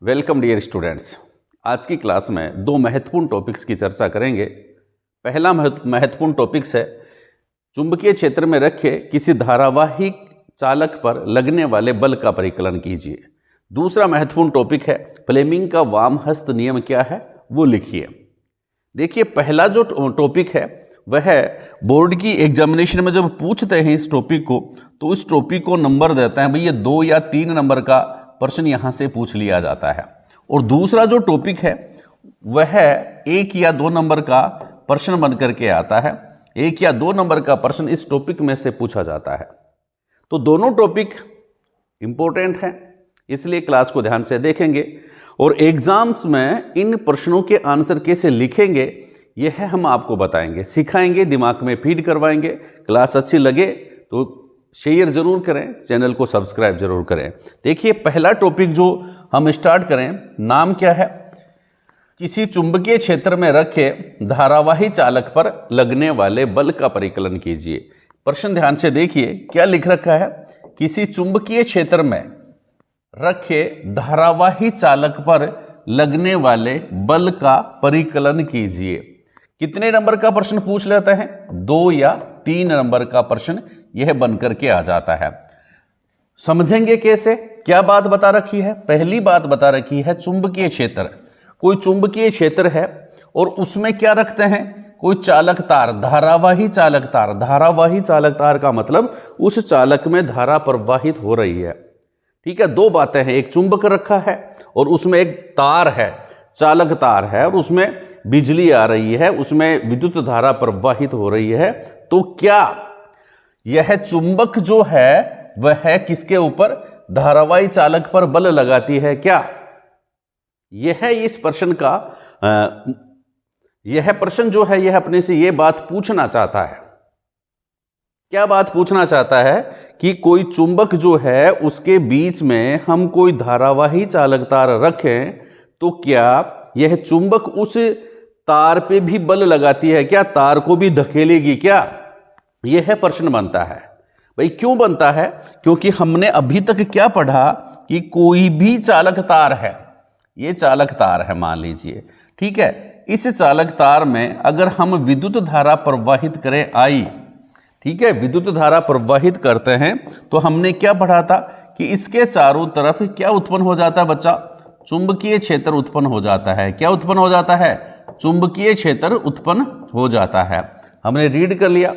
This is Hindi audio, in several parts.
Welcome dear students. आज की क्लास में दो महत्वपूर्ण टॉपिक्स की चर्चा करेंगे। पहला महत्वपूर्ण टॉपिक्स है चुंबकीय क्षेत्र में रखे किसी धारावाही चालक पर लगने वाले बल का परिकलन कीजिए। दूसरा महत्वपूर्ण टॉपिक है फ्लेमिंग का वामहस्त नियम क्या है वो लिखिए। देखिए, पहला जो टॉपिक है वह बोर्ड की एग्जामिनेशन में जब पूछते हैं इस टॉपिक को तो इस टॉपिक को नंबर देते हैं, भाई ये 2 या 3 नंबर का प्रश्न यहां से पूछ लिया जाता है। और दूसरा जो टॉपिक है वह 1 या 2 नंबर का प्रश्न बन करके आता है। 1 या 2 नंबर का प्रश्न इस टॉपिक में से पूछा जाता है। तो दोनों टॉपिक इंपॉर्टेंट हैं, इसलिए क्लास को ध्यान से देखेंगे और एग्जाम्स में इन प्रश्नों के आंसर कैसे लिखेंगे यह हम आपको बताएंगे, सिखाएंगे, दिमाग में फीड करवाएंगे। क्लास अच्छी लगे तो शेयर जरूर करें, चैनल को सब्सक्राइब जरूर करें। देखिए, पहला टॉपिक जो हम स्टार्ट करें, नाम क्या है? किसी चुंबकीय क्षेत्र में रखे धारावाही चालक पर लगने वाले बल का परिकलन कीजिए। प्रश्न ध्यान से देखिए, क्या लिख रखा है? किसी चुंबकीय क्षेत्र में रखे धारावाही चालक पर लगने वाले बल का परिकलन कीजिए। कितने नंबर का प्रश्न पूछ लेते हैं? 2 या 3 नंबर का प्रश्न यह बनकर के आ जाता है। समझेंगे कैसे? क्या बात बता रखी है? पहली बात बता रखी है चुंबकीय क्षेत्र। कोई चुंबकीय क्षेत्र है और उसमें क्या रखते हैं? कोई चालक तार, धारावाही चालक तार। धारावाही चालक तार का मतलब उस चालक में धारा प्रवाहित हो रही है। ठीक है, 2 बातें हैं, एक चुंबक रखा है और उसमें एक तार है, चालक तार है और उसमें बिजली आ रही है, उसमें विद्युत धारा प्रवाहित हो रही है। तो क्या यह चुंबक जो है वह किसके ऊपर? धारावाही चालक पर बल लगाती है क्या? यह इस प्रश्न का यह प्रश्न जो है यह अपने से यह बात पूछना चाहता है। क्या बात पूछना चाहता है कि कोई चुंबक जो है उसके बीच में हम कोई धारावाही चालक तार रखें तो क्या यह चुंबक उस तार पे भी बल लगाती है क्या? तार को भी धकेलेगी क्या? यह प्रश्न बनता है। भाई क्यों बनता है? क्योंकि हमने अभी तक क्या पढ़ा कि कोई भी चालक तार है, यह चालक तार है मान लीजिए, ठीक है, इस चालक तार में अगर हम विद्युत धारा प्रवाहित करें आई, ठीक है, विद्युत धारा प्रवाहित करते हैं तो हमने क्या पढ़ा था कि इसके चारों तरफ क्या उत्पन्न हो जाता है बच्चा? चुंबकीय क्षेत्र उत्पन्न हो जाता है। क्या उत्पन्न हो जाता है? चुंबकीय क्षेत्र उत्पन्न हो जाता है। हमने रीड कर लिया।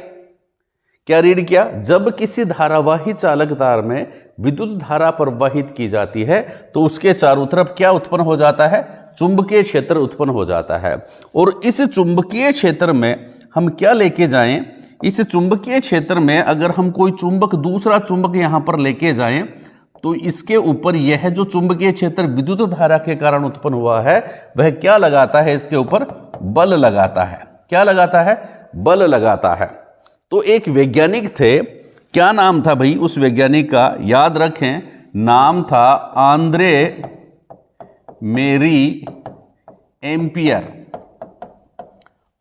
क्या रीड किया? जब किसी धारावाही चालक तार में विद्युत धारा प्रवाहित की जाती है तो उसके चारों तरफ क्या उत्पन्न हो जाता है? चुंबकीय क्षेत्र उत्पन्न हो जाता है। और इस चुंबकीय क्षेत्र में हम क्या लेके जाएं? इस चुंबकीय क्षेत्र में अगर हम कोई चुंबक, दूसरा चुंबक यहां पर लेके जाएं तो इसके ऊपर यह जो चुंबकीय क्षेत्र विद्युत धारा के कारण उत्पन्न हुआ है वह क्या लगाता है? इसके ऊपर बल लगाता है। क्या लगाता है? बल लगाता है। तो एक वैज्ञानिक थे, क्या नाम था भाई उस वैज्ञानिक का? याद रखें, नाम था आंद्रे मेरी एम्पियर।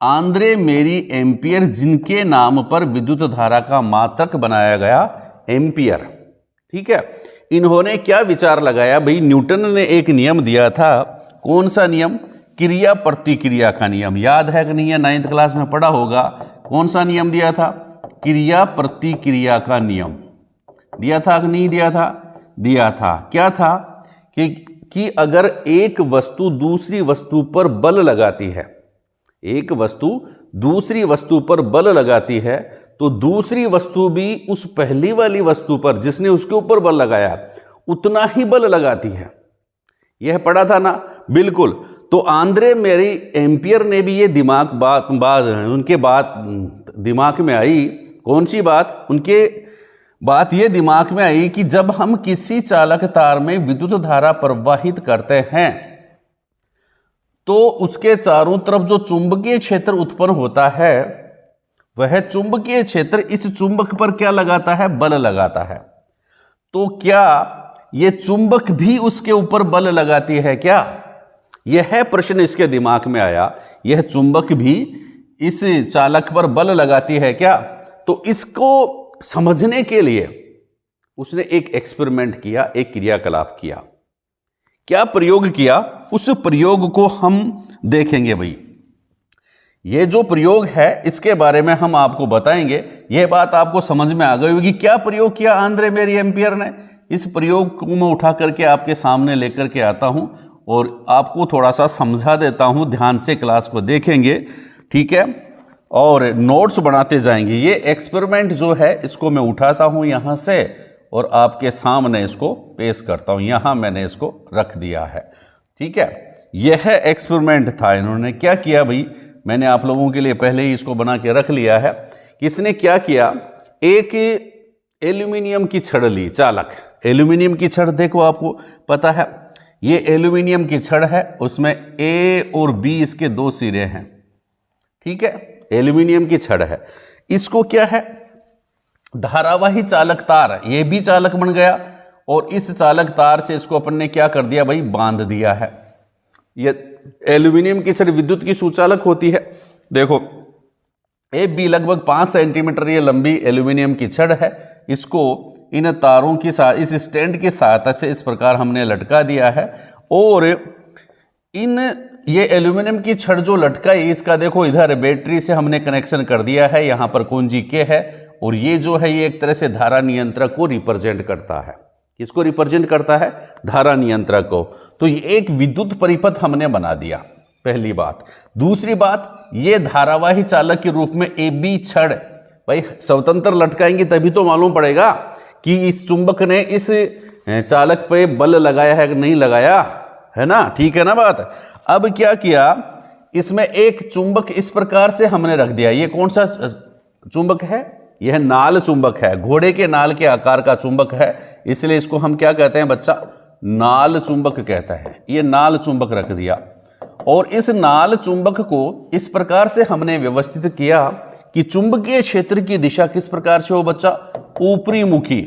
आंद्रे मेरी एम्पियर, जिनके नाम पर विद्युत धारा का मात्रक बनाया गया एम्पियर। ठीक है, इन्होंने क्या विचार लगाया? भाई न्यूटन ने एक नियम दिया था। कौन सा नियम? क्रिया प्रतिक्रिया का नियम। याद है कि नहीं है? 9th क्लास में पढ़ा होगा। कौन सा नियम दिया था? क्रिया प्रतिक्रिया का नियम दिया था कि नहीं दिया था? दिया था। क्या था कि अगर एक वस्तु दूसरी वस्तु पर बल लगाती है, एक वस्तु दूसरी वस्तु पर बल लगाती है तो दूसरी वस्तु भी उस पहली वाली वस्तु पर जिसने उसके ऊपर बल लगाया उतना ही बल लगाती है। यह पढ़ा था ना? बिल्कुल। तो आंद्रे मेरी एम्पियर ने भी ये उनके बात दिमाग में आई। कौन सी बात? उनके बात ये दिमाग में आई कि जब हम किसी चालक तार में विद्युत धारा प्रवाहित करते हैं तो उसके चारों तरफ जो चुंबकीय क्षेत्र उत्पन्न होता है वह चुंबकीय क्षेत्र इस चुंबक पर क्या लगाता है? बल लगाता है। तो क्या यह चुंबक भी उसके ऊपर बल लगाती है क्या? यह प्रश्न इसके दिमाग में आया। यह चुंबक भी इस चालक पर बल लगाती है क्या? तो इसको समझने के लिए उसने एक एक्सपेरिमेंट किया, एक क्रियाकलाप किया। क्या प्रयोग किया, उस प्रयोग को हम देखेंगे भाई। ये जो प्रयोग है इसके बारे में हम आपको बताएंगे। यह बात आपको समझ में आ गई होगी, क्या प्रयोग किया आंद्रे मेरी एम्पियर ने। इस प्रयोग को मैं उठा करके आपके सामने लेकर के आता हूं और आपको थोड़ा सा समझा देता हूं, ध्यान से क्लास को देखेंगे, ठीक है, और नोट्स बनाते जाएंगे। ये एक्सपेरिमेंट जो है इसको मैं उठाता हूं यहां से और आपके सामने इसको पेश करता हूं। यहां मैंने इसको रख दिया है, ठीक है। यह एक्सपेरिमेंट था, इन्होंने क्या किया भाई, मैंने आप लोगों के लिए पहले ही इसको बना के रख लिया है। किसने क्या किया, एक एल्यूमिनियम की छड़ ली, चालक एल्यूमिनियम की छड़, देखो आपको पता है ये एल्यूमिनियम की छड़ है, उसमें ए और बी इसके दो सिरे हैं, ठीक है, एल्यूमिनियम की छड़ है। इसको क्या है, धारावाही चालक तार, ये भी चालक बन गया और इस चालक तार से इसको अपन ने क्या कर दिया भाई, बांध दिया है। ये एल्यूमिनियम की छड़ विद्युत की सुचालक होती है। देखो ए बी लगभग 5 सेंटीमीटर ये लंबी एल्यूमिनियम की छड़ है। इसको इन तारों की साथ, इस स्टैंड की सहायता से इस प्रकार हमने लटका दिया है और इन ये एल्यूमिनियम की छड़ जो लटकाई, इसका देखो इधर बैटरी से हमने कनेक्शन कर दिया है, यहां पर कुंजी के है और ये जो है ये एक तरह से धारा नियंत्रक को रिप्रेजेंट करता है। किसको रिप्रेजेंट करता है, धारा नियंत्रक को। तो ये एक विद्युत परिपथ हमने बना दिया, पहली बात। दूसरी बात, ये धारावाही चालक के रूप में ए बी छड़ भाई स्वतंत्र लटकाएंगे तभी तो मालूम पड़ेगा कि इस चुंबक ने इस चालक पे बल लगाया है कि नहीं लगाया, है ना, ठीक है ना बात। अब क्या किया, इसमें एक चुंबक इस प्रकार से हमने रख दिया। ये कौन सा चुंबक है, यह नाल चुंबक है, घोड़े के नाल के आकार का चुंबक है, इसलिए इसको हम क्या कहते हैं बच्चा, नाल चुंबक कहते हैं। ये नाल चुंबक रख दिया और इस नाल चुंबक को इस प्रकार से हमने व्यवस्थित किया कि चुंबकीय क्षेत्र की दिशा किस प्रकार से हो बच्चा, ऊपरी मुखी।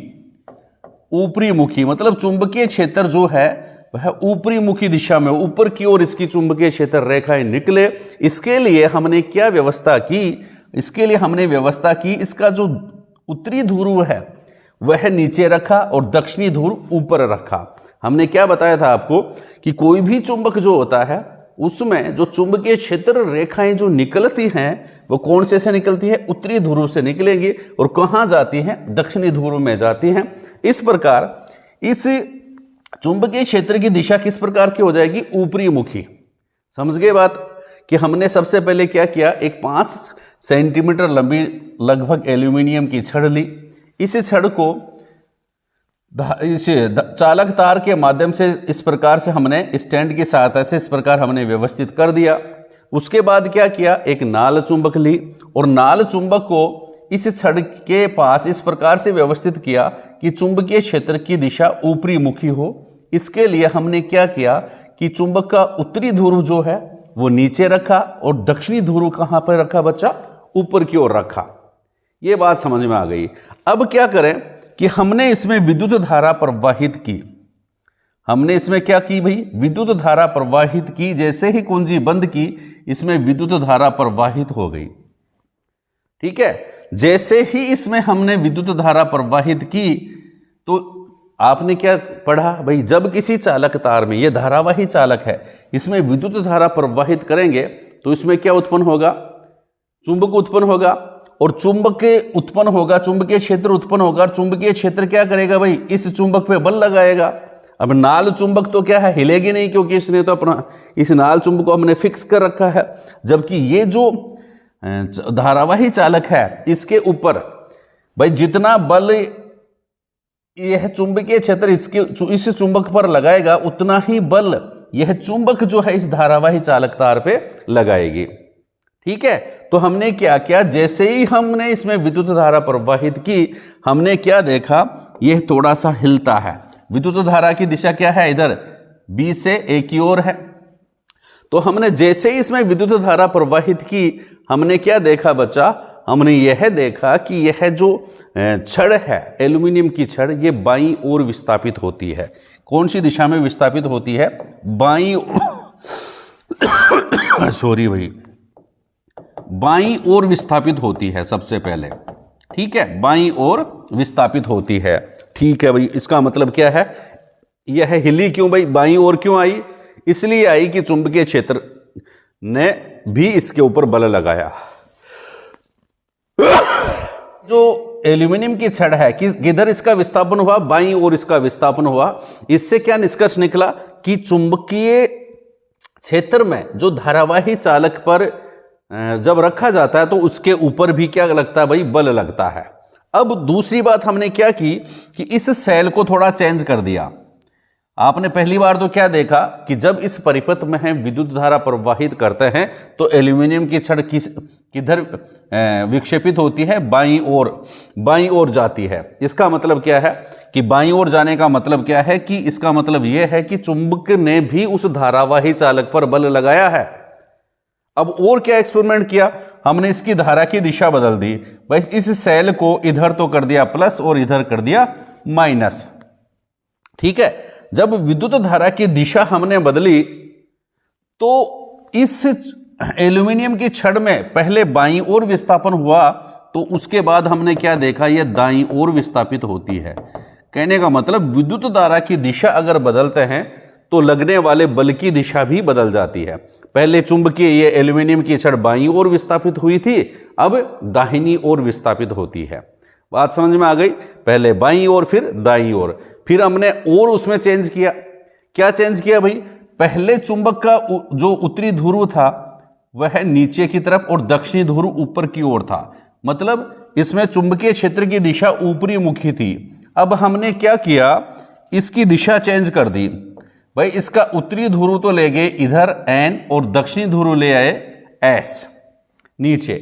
ऊपरी मुखी मतलब चुंबकीय क्षेत्र जो है वह ऊपरी मुखी दिशा में, ऊपर की ओर इसकी चुंबकीय क्षेत्र रेखाएं निकले। इसके लिए हमने क्या व्यवस्था की, इसके लिए हमने व्यवस्था की इसका जो उत्तरी ध्रुव है वह नीचे रखा और दक्षिणी ध्रुव ऊपर रखा। हमने क्या बताया था आपको कि कोई भी चुंबक जो होता है उसमें जो चुंबकीय क्षेत्र रेखाएं जो निकलती हैं वो कौन से निकलती है, उत्तरी ध्रुव से निकलेंगी और कहां जाती हैं, दक्षिणी ध्रुव में जाती हैं। इस प्रकार इस चुंबकीय क्षेत्र की दिशा किस प्रकार की हो जाएगी, ऊपरी मुखी। समझ गए बात कि हमने सबसे पहले क्या किया, एक 5 सेंटीमीटर लंबी लगभग एल्यूमिनियम की छड़ ली। इस छड़ को इस चालक तार के माध्यम से इस प्रकार से हमने स्टैंड की सहायता से इस प्रकार हमने व्यवस्थित कर दिया। उसके बाद क्या किया, एक नाल चुंबक ली और नाल चुंबक को इस छड़ के पास इस प्रकार से व्यवस्थित किया कि चुंबकीय क्षेत्र की दिशा ऊपरी मुखी हो। इसके लिए हमने क्या किया कि चुंबक का उत्तरी ध्रुव जो है वो नीचे रखा और दक्षिणी ध्रुव कहां पर रखा बच्चा, ऊपर की ओर रखा। ये बात समझ में आ गई। अब क्या करें कि हमने इसमें विद्युत धारा प्रवाहित की। हमने इसमें क्या की भाई, विद्युत धारा प्रवाहित की। जैसे ही कुंजी बंद की इसमें विद्युत धारा प्रवाहित हो गई, ठीक है। जैसे ही इसमें हमने विद्युत धारा प्रवाहित की तो आपने क्या पढ़ा भाई, जब किसी चालक तार में, यह धारावाही चालक है, इसमें विद्युत धारा प्रवाहित करेंगे तो इसमें क्या उत्पन्न होगा, चुंबक उत्पन्न होगा और चुंबक उत्पन्न होगा, चुंबकीय क्षेत्र उत्पन्न होगा और चुंबकीय क्षेत्र क्या करेगा भाई, इस चुंबक पे बल लगाएगा। अब नाल चुंबक तो क्या है, हिलेगी नहीं क्योंकि इसने तो अपना इस नाल चुंबक को हमने फिक्स कर रखा है। जबकि ये जो धारावाही चालक है इसके ऊपर भाई जितना बल यह चुंबकीय क्षेत्र इस चुंबक पर लगाएगा उतना ही बल यह चुंबक जो है इस धारावाही चालक तार पे लगाएगी, ठीक है। तो हमने क्या किया, जैसे ही हमने इसमें विद्युत धारा प्रवाहित की हमने क्या देखा, यह थोड़ा सा हिलता है। विद्युत धारा की दिशा क्या है, इधर बी से ए की ओर है। तो हमने जैसे ही इसमें विद्युत धारा प्रवाहित की हमने क्या देखा बच्चा, हमने यह देखा कि यह जो छड़ है एल्यूमिनियम की छड़, ये बाईं ओर विस्थापित होती है। कौन सी दिशा में विस्थापित होती है, बाईं सॉरी भाई, बाईं ओर विस्थापित होती है सबसे पहले, ठीक है, बाईं ओर विस्थापित होती है, ठीक है भाई। इसका मतलब क्या है, यह हिली क्यों भाई, बाईं ओर क्यों आई? इसलिए आई कि चुंबकीय क्षेत्र ने भी इसके ऊपर बल लगाया। जो एल्यूमिनियम की छड़ है कि किधर इसका विस्थापन हुआ, बाईं ओर इसका विस्थापन हुआ। इससे क्या निष्कर्ष निकला कि चुंबकीय क्षेत्र में जो धारावाही चालक पर जब रखा जाता है तो उसके ऊपर भी क्या लगता है भाई, बल लगता है। अब दूसरी बात हमने क्या की कि इस सेल को थोड़ा चेंज कर दिया। आपने पहली बार तो क्या देखा कि जब इस परिपथ में हम विद्युत धारा प्रवाहित करते हैं तो एल्यूमिनियम की छड़ किधर विक्षेपित होती है, बाईं ओर जाती है। इसका मतलब क्या है कि बाईं ओर जाने का मतलब क्या है कि इसका मतलब यह है कि चुंबक ने भी उस धारावाही चालक पर बल लगाया है। अब और क्या एक्सपेरिमेंट किया, हमने इसकी धारा की दिशा बदल दी भाई। इस सेल को इधर तो कर दिया प्लस और इधर कर दिया माइनस, ठीक है। जब विद्युत धारा की दिशा हमने बदली तो इस एल्यूमिनियम की छड़ में पहले बाईं ओर विस्थापन हुआ, तो उसके बाद हमने क्या देखा, यह दाईं ओर विस्थापित होती है। कहने का मतलब विद्युत धारा की दिशा अगर बदलते हैं तो लगने वाले बल की दिशा भी बदल जाती है। पहले चुंबकीय ये एल्यूमिनियम की छड़ बाईं ओर विस्थापित हुई थी, अब दाहिनी ओर विस्थापित होती है। बात समझ में आ गई? पहले बाईं ओर फिर दाईं ओर, फिर हमने और उसमें चेंज किया। क्या चेंज किया भाई? पहले चुंबक का जो उत्तरी ध्रुव था वह नीचे की तरफ और दक्षिणी ध्रुव ऊपर की ओर था, मतलब इसमें चुंबकीय क्षेत्र की दिशा ऊपरी मुखी थी। अब हमने क्या किया, इसकी दिशा चेंज कर दी भाई। इसका उत्तरी ध्रुव तो ले गए इधर N और दक्षिणी ध्रुव ले आए S नीचे।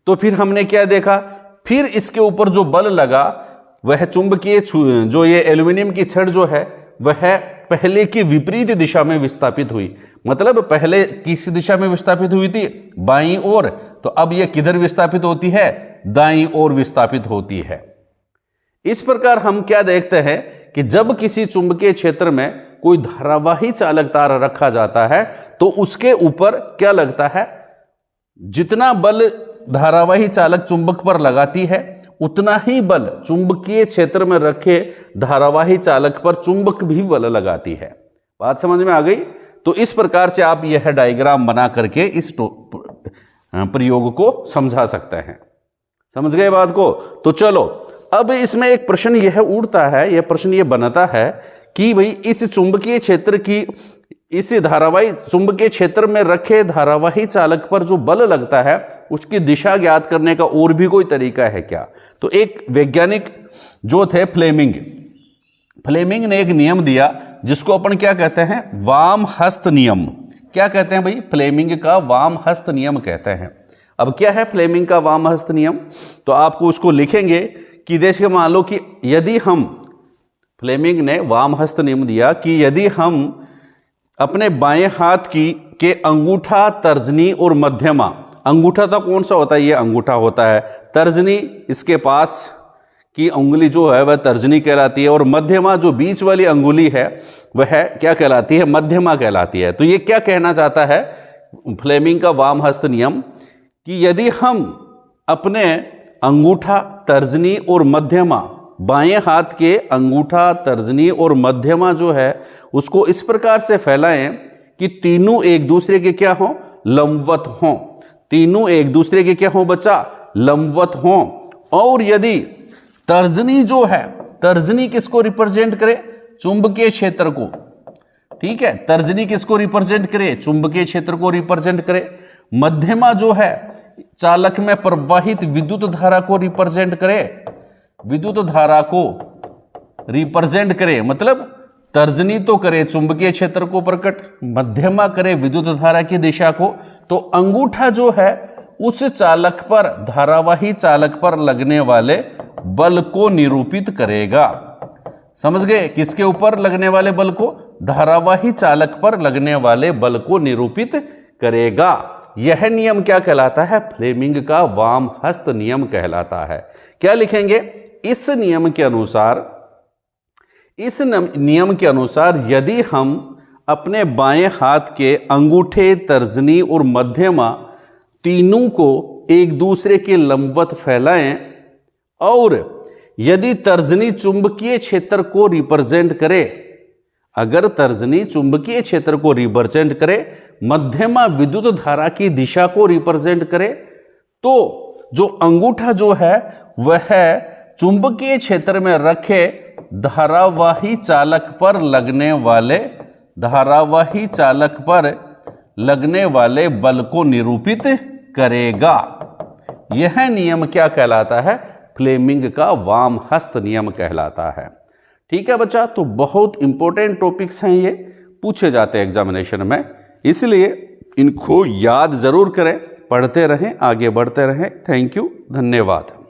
तो फिर हमने क्या देखा, फिर इसके ऊपर जो बल लगा वह चुंबकीय जो ये एल्यूमिनियम की छड़ जो है वह पहले की विपरीत दिशा में विस्थापित हुई। मतलब पहले किस दिशा में विस्थापित हुई थी, बाईं ओर, तो अब यह किधर विस्थापित होती है, दाईं ओर विस्थापित होती है। इस प्रकार हम क्या देखते हैं कि जब किसी चुंबकीय क्षेत्र में कोई धारावाही चालक तार रखा जाता है तो उसके ऊपर क्या लगता है, जितना बल धारावाही चालक चुंबक पर लगाती है उतना ही बल चुंबकीय क्षेत्र में रखे धारावाही चालक पर चुंबक भी बल लगाती है। बात समझ में आ गई? तो इस प्रकार से आप यह डायग्राम बना करके इस प्रयोग को समझा सकते हैं। समझ गए बात को? तो चलो अब इसमें एक प्रश्न यह उठता है, यह प्रश्न यह बनता है कि भाई इस चुंबकीय क्षेत्र की, इस धारावाही चुंबकीय क्षेत्र में रखे धारावाही चालक पर जो बल लगता है उसकी दिशा ज्ञात करने का और भी कोई तरीका है क्या? तो एक वैज्ञानिक जो थे फ्लेमिंग ने एक नियम दिया जिसको अपन क्या कहते हैं, वाम हस्त नियम। क्या कहते हैं भाई? फ्लेमिंग का वाम हस्त नियम कहते हैं। अब क्या है फ्लेमिंग का वाम हस्त नियम? तो आपको उसको लिखेंगे कि देखिए, मान लो कि यदि हम, फ्लेमिंग ने वाम हस्त नियम दिया कि यदि हम अपने बाएं हाथ के अंगूठा, तर्जनी और मध्यमा, अंगूठा तो कौन सा होता है, ये अंगूठा होता है, तर्जनी इसके पास की उंगली जो है वह तर्जनी कहलाती है, और मध्यमा जो बीच वाली अंगुली है वह क्या कहलाती है, मध्यमा कहलाती है। तो ये क्या कहना चाहता है फ्लेमिंग का वाम हस्त नियम कि यदि हम अपने अंगूठा, तर्जनी और मध्यमा, बाएं हाथ के अंगूठा, तर्जनी और मध्यमा जो है उसको इस प्रकार से फैलाएं कि तीनों एक दूसरे के क्या हों, लंबवत हों। तीनों एक दूसरे के क्या हों बच्चा, लंबवत हों। और यदि तर्जनी जो है, तर्जनी किसको रिप्रेजेंट करे, चुंबकीय क्षेत्र को, ठीक है, तर्जनी किसको रिप्रेजेंट करे, चुंबकीय क्षेत्र को रिप्रेजेंट करे। मध्यमा जो है चालक में प्रवाहित विद्युत धारा को रिप्रेजेंट करे, विद्युत धारा को रिप्रेजेंट करे, मतलब तर्जनी तो करे चुंबकीय क्षेत्र को प्रकट, मध्यमा करे विद्युत धारा की दिशा को, तो अंगूठा जो है उस चालक पर, धारावाही चालक पर लगने वाले बल को निरूपित करेगा। समझ गए? किसके ऊपर लगने वाले बल को, धारावाही चालक पर लगने वाले बल को निरूपित करेगा। यह नियम क्या कहलाता है, फ्लेमिंग का वाम हस्त नियम कहलाता है। क्या लिखेंगे, इस नियम के अनुसार यदि हम अपने बाएं हाथ के अंगूठे, तर्जनी और मध्यमा तीनों को एक दूसरे के लंबवत फैलाएं और यदि तर्जनी चुंबकीय क्षेत्र को रिप्रेजेंट करे अगर तर्जनी चुंबकीय क्षेत्र को रिप्रेजेंट करे, मध्यमा विद्युत धारा की दिशा को रिप्रेजेंट करे, तो जो अंगूठा जो है वह चुंबकीय क्षेत्र में रखे धारावाही चालक पर लगने वाले बल को निरूपित करेगा। यह नियम क्या कहलाता है? फ्लेमिंग का वाम हस्त नियम कहलाता है। ठीक है बच्चा, तो बहुत इंपॉर्टेंट टॉपिक्स हैं, ये पूछे जाते हैं एग्जामिनेशन में, इसलिए इनको याद जरूर करें, पढ़ते रहें, आगे बढ़ते रहें। थैंक यू, धन्यवाद।